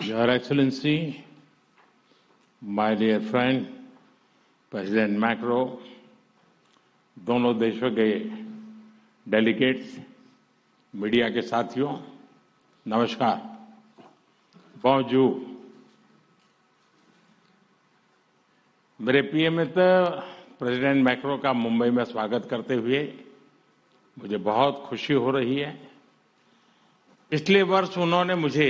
Your Excellency, my dear friend, President Macron, दोनों देशों के डेलीगेट्स, मीडिया के साथियों, नमस्कार। bonjour। मेरे प्रिय मित्र प्रेसिडेंट मैक्रो का मुंबई में स्वागत करते हुए मुझे बहुत खुशी हो रही है। पिछले वर्ष उन्होंने मुझे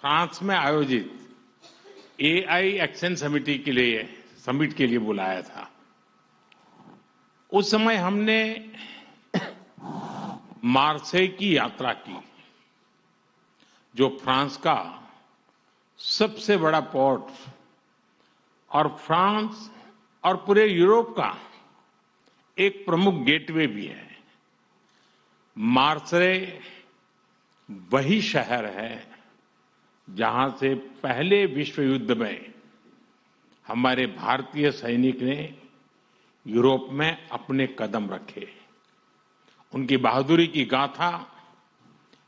फ्रांस में आयोजित एआई एक्शन समिट के लिए बुलाया था। उस समय हमने मार्सेई की यात्रा की, जो फ्रांस का सबसे बड़ा पोर्ट और फ्रांस और पूरे यूरोप का एक प्रमुख गेटवे भी है। मार्सेई वही शहर है जहां से पहले विश्व युद्ध में हमारे भारतीय सैनिक ने यूरोप में अपने कदम रखे। उनकी बहादुरी की गाथा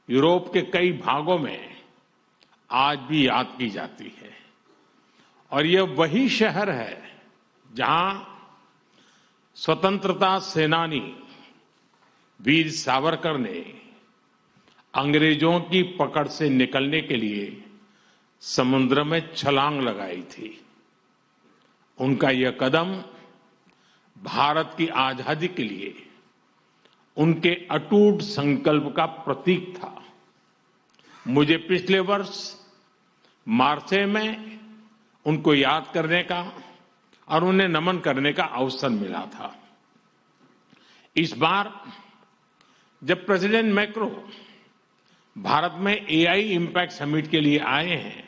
यूरोप के कई भागों में आज भी याद की जाती है। और यह वही शहर है जहां स्वतंत्रता सेनानी वीर सावरकर ने अंग्रेजों की पकड़ से निकलने के लिए समुद्र में छलांग लगाई थी। उनका यह कदम भारत की आजादी के लिए उनके अटूट संकल्प का प्रतीक था। मुझे पिछले वर्ष मार्सेई में उनको याद करने का और उन्हें नमन करने का अवसर मिला था। इस बार जब प्रेसिडेंट मैक्रो भारत में एआई इम्पैक्ट समिट के लिए आए हैं,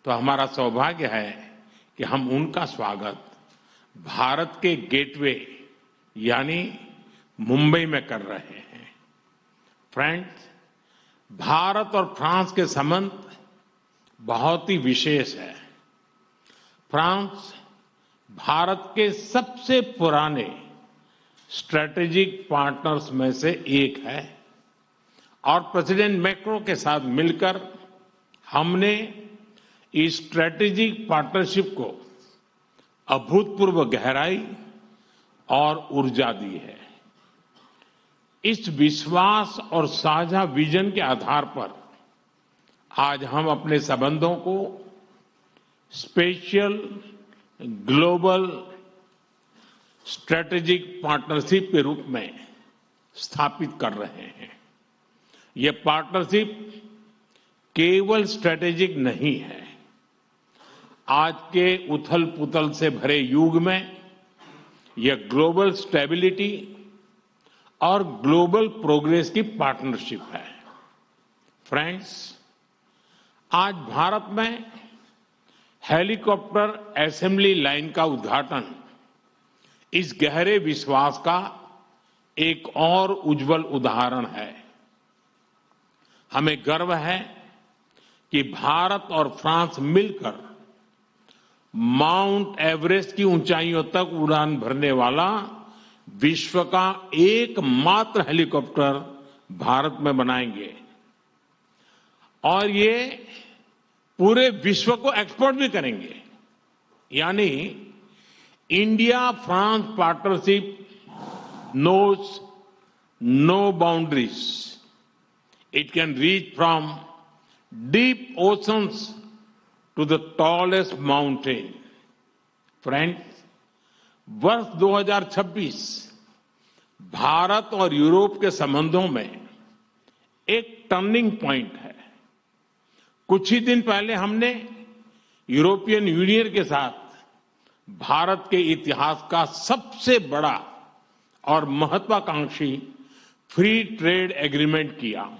तो हमारा सौभाग्य है कि हम उनका स्वागत भारत के गेटवे यानी मुंबई में कर रहे हैं। फ्रेंड्स, भारत और फ्रांस के संबंध बहुत ही विशेष है। फ्रांस भारत के सबसे पुराने स्ट्रेटेजिक पार्टनर्स में से एक है और प्रेसिडेंट मैक्रो के साथ मिलकर हमने इस स्ट्रेटेजिक पार्टनरशिप को अभूतपूर्व गहराई और ऊर्जा दी है। इस विश्वास और साझा विजन के आधार पर आज हम अपने संबंधों को स्पेशल ग्लोबल स्ट्रेटेजिक पार्टनरशिप के रूप में स्थापित कर रहे हैं। यह पार्टनरशिप केवल स्ट्रेटेजिक नहीं है। आज के उथल पुथल से भरे युग में यह ग्लोबल स्टेबिलिटी और ग्लोबल प्रोग्रेस की पार्टनरशिप है। फ्रेंड्स, आज भारत में हेलीकॉप्टर असेंबली लाइन का उद्घाटन इस गहरे विश्वास का एक और उज्जवल उदाहरण है। हमें गर्व है कि भारत और फ्रांस मिलकर माउंट एवरेस्ट की ऊंचाइयों तक उड़ान भरने वाला विश्व का एकमात्र हेलीकॉप्टर भारत में बनाएंगे और ये पूरे विश्व को एक्सपोर्ट भी करेंगे। यानी India France partnership knows no boundaries. It can reach from deep oceans to the tallest mountain. Friends, वर्ष 2026 भारत और यूरोप के संबंधों में एक टर्निंग पॉइंट है। कुछ ही दिन पहले हमने यूरोपियन यूनियन के साथ भारत के इतिहास का सबसे बड़ा और महत्वाकांक्षी फ्री ट्रेड एग्रीमेंट किया।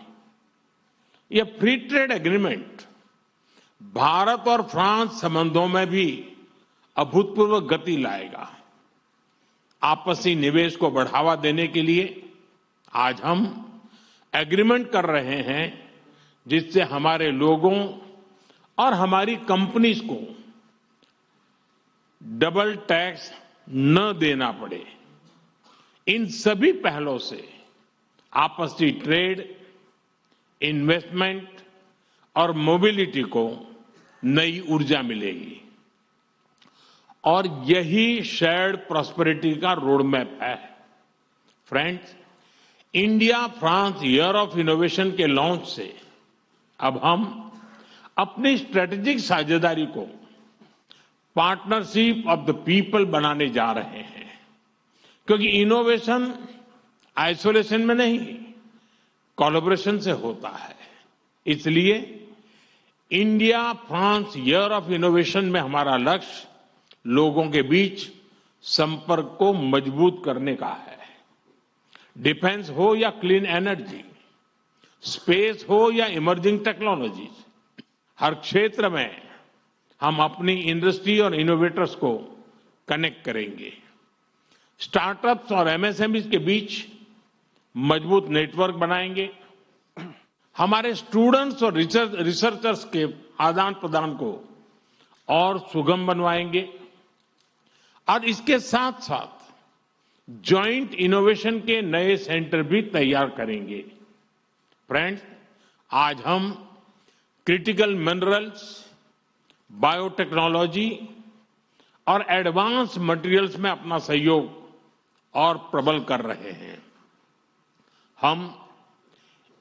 यह फ्री ट्रेड एग्रीमेंट भारत और फ्रांस संबंधों में भी अभूतपूर्व गति लाएगा। आपसी निवेश को बढ़ावा देने के लिए आज हम एग्रीमेंट कर रहे हैं जिससे हमारे लोगों और हमारी कंपनीज को डबल टैक्स न देना पड़े। इन सभी पहलों से आपसी ट्रेड, इन्वेस्टमेंट और मोबिलिटी को नई ऊर्जा मिलेगी। और यही शेयर्ड प्रॉस्पेरिटी का रोड मैप है। Friends, India France year of innovation के लॉन्च से अब हम अपनी स्ट्रेटेजिक साझेदारी को पार्टनरशिप ऑफ द पीपल बनाने जा रहे हैं, क्योंकि इनोवेशन आइसोलेशन में नहीं, कोलैबोरेशन से होता है। इसलिए India France year of innovation में हमारा लक्ष्य लोगों के बीच संपर्क को मजबूत करने का है। डिफेंस हो या क्लीन एनर्जी, स्पेस हो या इमर्जिंग टेक्नोलॉजीज, हर क्षेत्र में हम अपनी इंडस्ट्री और इनोवेटर्स को कनेक्ट करेंगे। स्टार्टअप्स और एमएसएमईज के बीच मजबूत नेटवर्क बनाएंगे। हमारे स्टूडेंट्स और रिसर्चर्स के आदान प्रदान को और सुगम बनवाएंगे और इसके साथ साथ जॉइंट इनोवेशन के नए सेंटर भी तैयार करेंगे। फ्रेंड्स, आज हम क्रिटिकल मिनरल्स, बायोटेक्नोलॉजी और एडवांस मटेरियल्स में अपना सहयोग और प्रबल कर रहे हैं। हम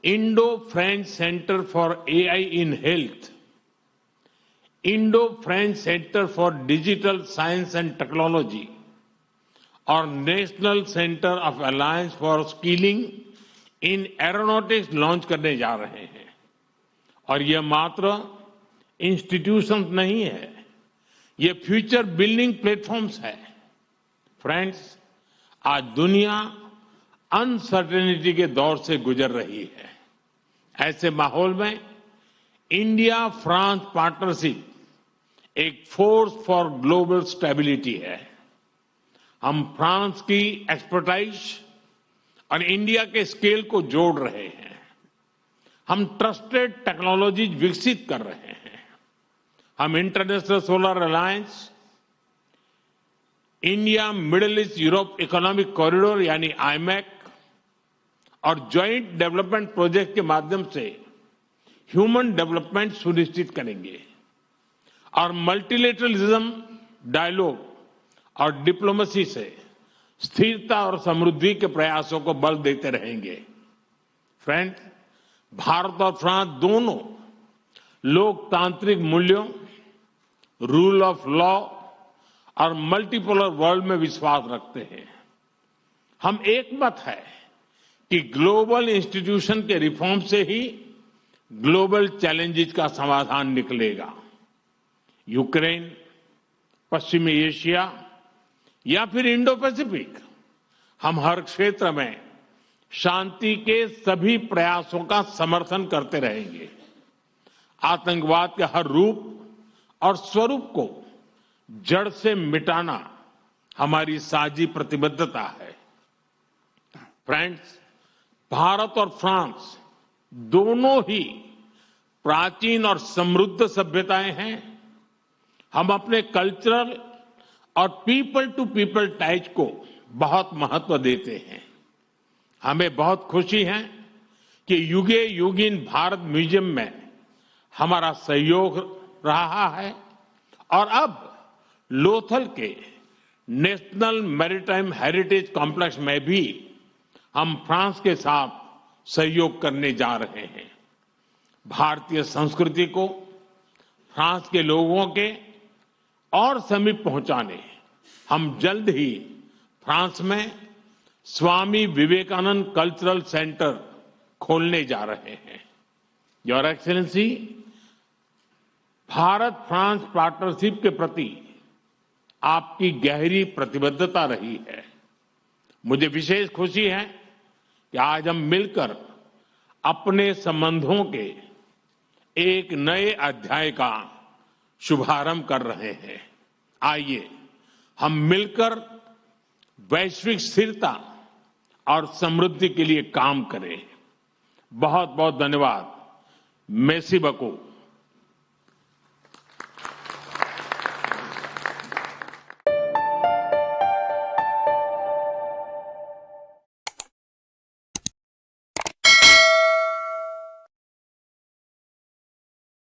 Indo French centre for AI in health, Indo French centre for digital science and technology और national centre of alliance for skilling in aeronautics launch करने जा रहे हैं। और यह मात्र इंस्टीट्यूशंस नहीं है, ये फ्यूचर बिल्डिंग प्लेटफॉर्म्स है। फ्रेंड्स, आज दुनिया अनसर्टेनिटी के दौर से गुजर रही है। ऐसे माहौल में इंडिया फ्रांस पार्टनरशिप एक फोर्स फॉर ग्लोबल स्टेबिलिटी है। हम फ्रांस की एक्सपर्टाइज और इंडिया के स्केल को जोड़ रहे हैं। हम ट्रस्टेड टेक्नोलॉजीज विकसित कर रहे हैं। हम international solar alliance, India middle east Europe economic corridor यानी आईमैक और ज्वाइंट डेवलपमेंट प्रोजेक्ट के माध्यम से ह्यूमन डेवलपमेंट सुनिश्चित करेंगे और मल्टीलेटरलिज्म, डायलॉग और डिप्लोमेसी से स्थिरता और समृद्धि के प्रयासों को बल देते रहेंगे। फ्रेंड, भारत और फ्रांस दोनों लोकतांत्रिक मूल्यों, रूल ऑफ लॉ और मल्टीपोलर वर्ल्ड में विश्वास रखते हैं। हम एक मत है कि ग्लोबल इंस्टीट्यूशन के रिफॉर्म से ही ग्लोबल चैलेंजेस का समाधान निकलेगा। यूक्रेन, पश्चिमी एशिया या फिर इंडो पैसिफिक, हम हर क्षेत्र में शांति के सभी प्रयासों का समर्थन करते रहेंगे। आतंकवाद के हर रूप और स्वरूप को जड़ से मिटाना हमारी साझी प्रतिबद्धता है। फ्रेंड्स, भारत और फ्रांस दोनों ही प्राचीन और समृद्ध सभ्यताएं हैं। हम अपने कल्चरल और पीपल टू पीपल टाइज को बहुत महत्व देते हैं। हमें बहुत खुशी है कि युगे युगीन भारत म्यूजियम में हमारा सहयोग रहा है और अब लोथल के नेशनल मैरीटाइम हेरिटेज कॉम्प्लेक्स में भी हम फ्रांस के साथ सहयोग करने जा रहे हैं। भारतीय संस्कृति को फ्रांस के लोगों के और समीप पहुंचाने हम जल्द ही फ्रांस में स्वामी विवेकानंद कल्चरल सेंटर खोलने जा रहे हैं। Your excellency, Bharat France partnership के प्रति आपकी गहरी प्रतिबद्धता रही है। मुझे विशेष खुशी है कि आज हम मिलकर अपने संबंधों के एक नए अध्याय का शुभारंभ कर रहे हैं। आइए हम मिलकर वैश्विक स्थिरता और समृद्धि के लिए काम करें। बहुत बहुत धन्यवाद। मेसी बको।